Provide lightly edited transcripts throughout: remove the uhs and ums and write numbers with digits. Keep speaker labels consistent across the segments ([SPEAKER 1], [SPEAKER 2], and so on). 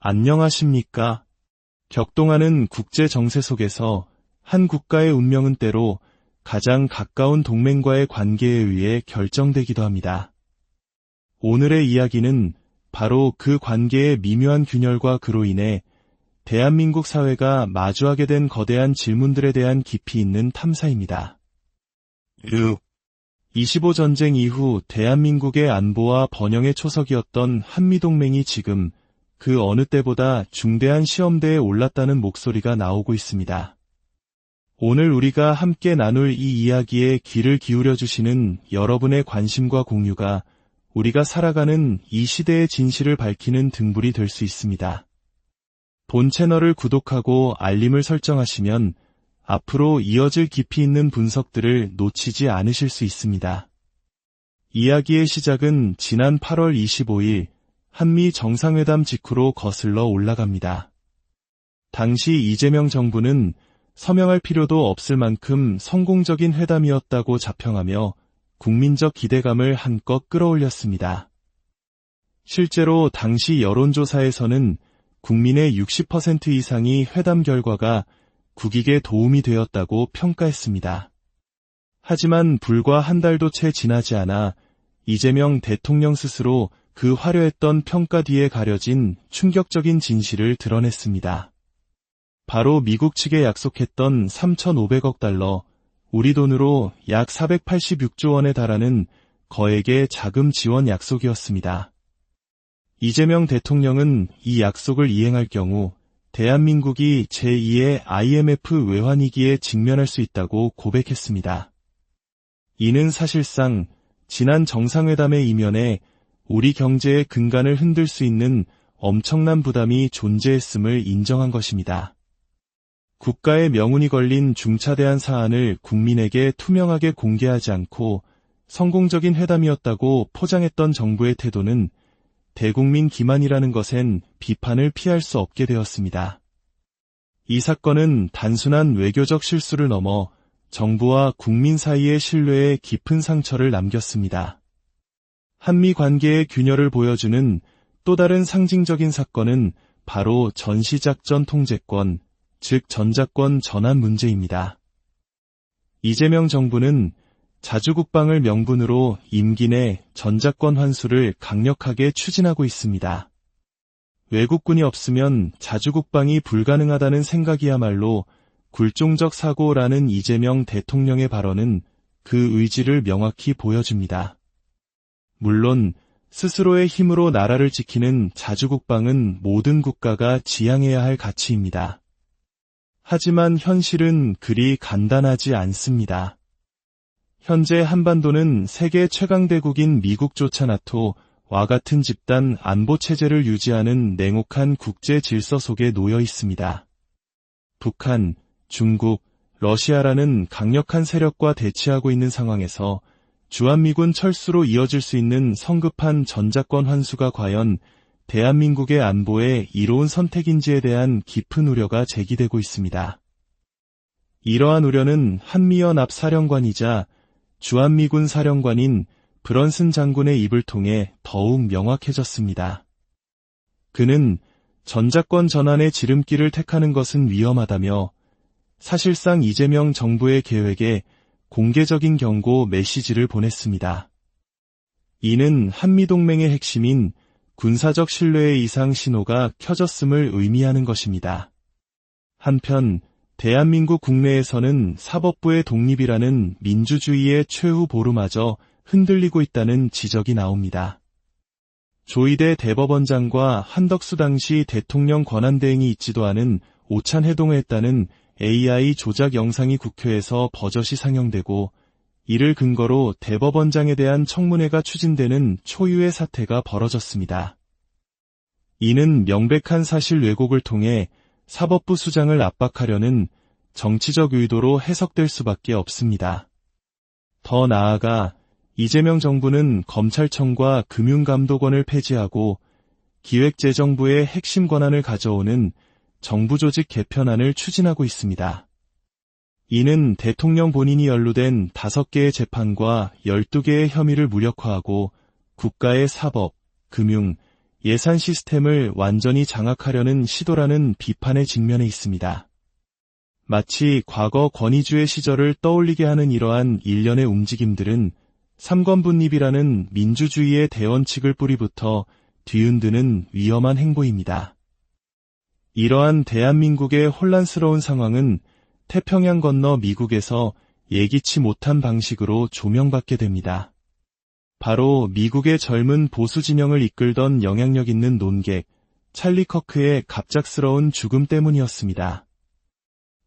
[SPEAKER 1] 안녕하십니까? 격동하는 국제 정세 속에서 한 국가의 운명은 때로 가장 가까운 동맹과의 관계에 의해 결정되기도 합니다. 오늘의 이야기는 바로 그 관계의 미묘한 균열과 그로 인해 대한민국 사회가 마주하게 된 거대한 질문들에 대한 깊이 있는 탐사입니다. 25 전쟁 이후 대한민국의 안보와 번영의 초석이었던 한미동맹이 지금 그 어느 때보다 중대한 시험대에 올랐다는 목소리가 나오고 있습니다. 오늘 우리가 함께 나눌 이 이야기에 귀를 기울여 주시는 여러분의 관심과 공유가 우리가 살아가는 이 시대의 진실을 밝히는 등불이 될 수 있습니다. 본 채널을 구독하고 알림을 설정하시면 앞으로 이어질 깊이 있는 분석들을 놓치지 않으실 수 있습니다. 이야기의 시작은 지난 8월 25일 한미 정상회담 직후로 거슬러 올라갑니다. 당시 이재명 정부는 서명할 필요도 없을 만큼 성공적인 회담이었다고 자평하며 국민적 기대감을 한껏 끌어올렸습니다. 실제로 당시 여론조사에서는 국민의 60% 이상이 회담 결과가 국익에 도움이 되었다고 평가했습니다. 하지만 불과 한 달도 채 지나지 않아 이재명 대통령 스스로 그 화려했던 평가 뒤에 가려진 충격적인 진실을 드러냈습니다. 바로 미국 측에 약속했던 3,500억 달러, 우리 돈으로 약 486조 원에 달하는 거액의 자금 지원 약속이었습니다. 이재명 대통령은 이 약속을 이행할 경우 대한민국이 제2의 IMF 외환위기에 직면할 수 있다고 고백했습니다. 이는 사실상 지난 정상회담의 이면에 우리 경제의 근간을 흔들 수 있는 엄청난 부담이 존재했음을 인정한 것입니다. 국가의 명운이 걸린 중차대한 사안을 국민에게 투명하게 공개하지 않고 성공적인 회담이었다고 포장했던 정부의 태도는 대국민 기만이라는 것엔 비판을 피할 수 없게 되었습니다. 이 사건은 단순한 외교적 실수를 넘어 정부와 국민 사이의 신뢰에 깊은 상처를 남겼습니다. 한미 관계의 균열을 보여주는 또 다른 상징적인 사건은 바로 전시작전 통제권, 즉 전작권 전환 문제입니다. 이재명 정부는 자주국방을 명분으로 임기 내 전작권 환수를 강력하게 추진하고 있습니다. 외국군이 없으면 자주국방이 불가능하다는 생각이야말로 굴종적 사고라는 이재명 대통령의 발언은 그 의지를 명확히 보여줍니다. 물론 스스로의 힘으로 나라를 지키는 자주국방은 모든 국가가 지향해야 할 가치입니다. 하지만 현실은 그리 간단하지 않습니다. 현재 한반도는 세계 최강대국인 미국조차 나토와 같은 집단 안보체제를 유지하는 냉혹한 국제 질서 속에 놓여 있습니다. 북한, 중국, 러시아라는 강력한 세력과 대치하고 있는 상황에서 주한미군 철수로 이어질 수 있는 성급한 전작권 환수가 과연 대한민국의 안보에 이로운 선택인지에 대한 깊은 우려가 제기되고 있습니다. 이러한 우려는 한미연합 사령관이자 주한미군 사령관인 브런슨 장군의 입을 통해 더욱 명확해졌습니다. 그는 전작권 전환의 지름길을 택하는 것은 위험하다며 사실상 이재명 정부의 계획에 공개적인 경고 메시지를 보냈습니다. 이는 한미동맹의 핵심인 군사적 신뢰의 이상 신호가 켜졌음을 의미하는 것입니다. 한편 대한민국 국내에서는 사법부의 독립이라는 민주주의의 최후 보루마저 흔들리고 있다는 지적이 나옵니다. 조희대 대법원장과 한덕수 당시 대통령 권한대행이 있지도 않은 오찬 회동을 했다는 AI 조작 영상이 국회에서 버젓이 상영되고 이를 근거로 대법원장에 대한 청문회가 추진되는 초유의 사태가 벌어졌습니다. 이는 명백한 사실 왜곡을 통해 사법부 수장을 압박하려는 정치적 의도로 해석될 수밖에 없습니다. 더 나아가 이재명 정부는 검찰청과 금융감독원을 폐지하고 기획재정부의 핵심 권한을 가져오는 정부조직 개편안을 추진하고 있습니다. 이는 대통령 본인이 연루된 5개의 재판과 12개의 혐의를 무력화하고 국가의 사법, 금융, 예산 시스템을 완전히 장악하려는 시도라는 비판에 직면해 있습니다. 마치 과거 권위주의 시절을 떠올리게 하는 이러한 일련의 움직임들은 삼권분립이라는 민주주의의 대원칙을 뿌리부터 뒤흔드는 위험한 행보입니다. 이러한 대한민국의 혼란스러운 상황은 태평양 건너 미국에서 예기치 못한 방식으로 조명받게 됩니다. 바로 미국의 젊은 보수 진영을 이끌던 영향력 있는 논객 찰리 커크의 갑작스러운 죽음 때문이었습니다.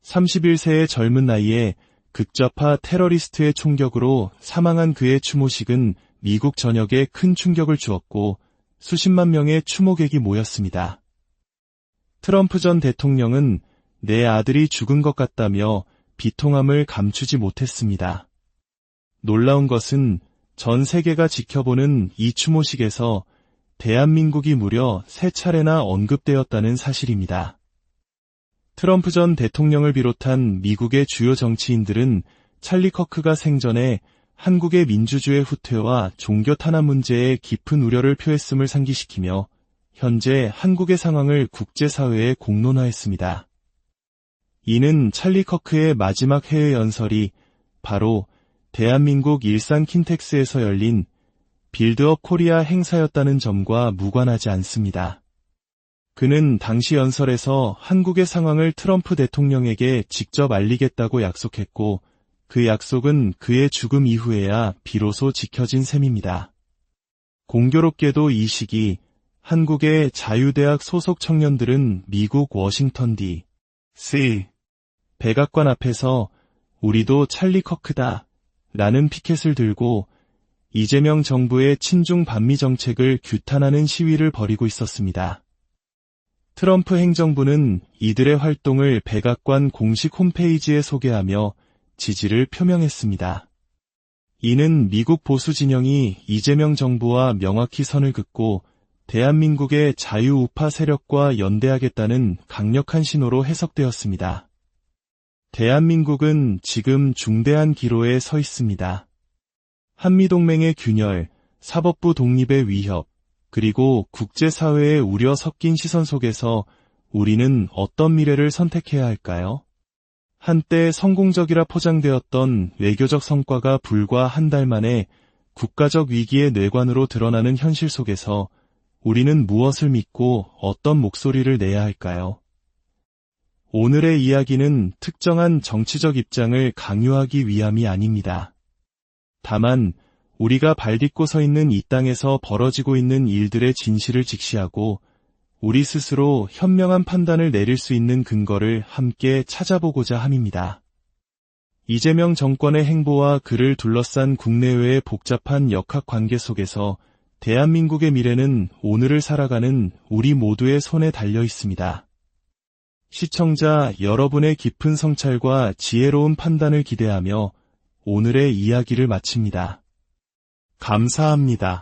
[SPEAKER 1] 31세의 젊은 나이에 극좌파 테러리스트의 총격으로 사망한 그의 추모식은 미국 전역에 큰 충격을 주었고 수십만 명의 추모객이 모였습니다. 트럼프 전 대통령은 내 아들이 죽은 것 같다며 비통함을 감추지 못했습니다. 놀라운 것은 전 세계가 지켜보는 이 추모식에서 대한민국이 무려 3차례나 언급되었다는 사실입니다. 트럼프 전 대통령을 비롯한 미국의 주요 정치인들은 찰리 커크가 생전에 한국의 민주주의 후퇴와 종교 탄압 문제에 깊은 우려를 표했음을 상기시키며 현재 한국의 상황을 국제사회에 공론화했습니다. 이는 찰리 커크의 마지막 해외 연설이 바로 대한민국 일산 킨텍스에서 열린 빌드업 코리아 행사였다는 점과 무관하지 않습니다. 그는 당시 연설에서 한국의 상황을 트럼프 대통령에게 직접 알리겠다고 약속했고 그 약속은 그의 죽음 이후에야 비로소 지켜진 셈입니다. 공교롭게도 이 시기 한국의 자유대학 소속 청년들은 미국 워싱턴 D.C. 백악관 앞에서 우리도 찰리 커크다 라는 피켓을 들고 이재명 정부의 친중 반미 정책을 규탄하는 시위를 벌이고 있었습니다. 트럼프 행정부는 이들의 활동을 백악관 공식 홈페이지에 소개하며 지지를 표명했습니다. 이는 미국 보수 진영이 이재명 정부와 명확히 선을 긋고 대한민국의 자유우파 세력과 연대하겠다는 강력한 신호로 해석되었습니다. 대한민국은 지금 중대한 기로에 서 있습니다. 한미동맹의 균열, 사법부 독립의 위협, 그리고 국제사회의 우려 섞인 시선 속에서 우리는 어떤 미래를 선택해야 할까요? 한때 성공적이라 포장되었던 외교적 성과가 불과 한 달 만에 국가적 위기의 뇌관으로 드러나는 현실 속에서 우리는 무엇을 믿고 어떤 목소리를 내야 할까요? 오늘의 이야기는 특정한 정치적 입장을 강요하기 위함이 아닙니다. 다만 우리가 발딛고 서 있는 이 땅에서 벌어지고 있는 일들의 진실을 직시하고 우리 스스로 현명한 판단을 내릴 수 있는 근거를 함께 찾아보고자 함입니다. 이재명 정권의 행보와 그를 둘러싼 국내외의 복잡한 역학관계 속에서 대한민국의 미래는 오늘을 살아가는 우리 모두의 손에 달려 있습니다. 시청자 여러분의 깊은 성찰과 지혜로운 판단을 기대하며 오늘의 이야기를 마칩니다. 감사합니다.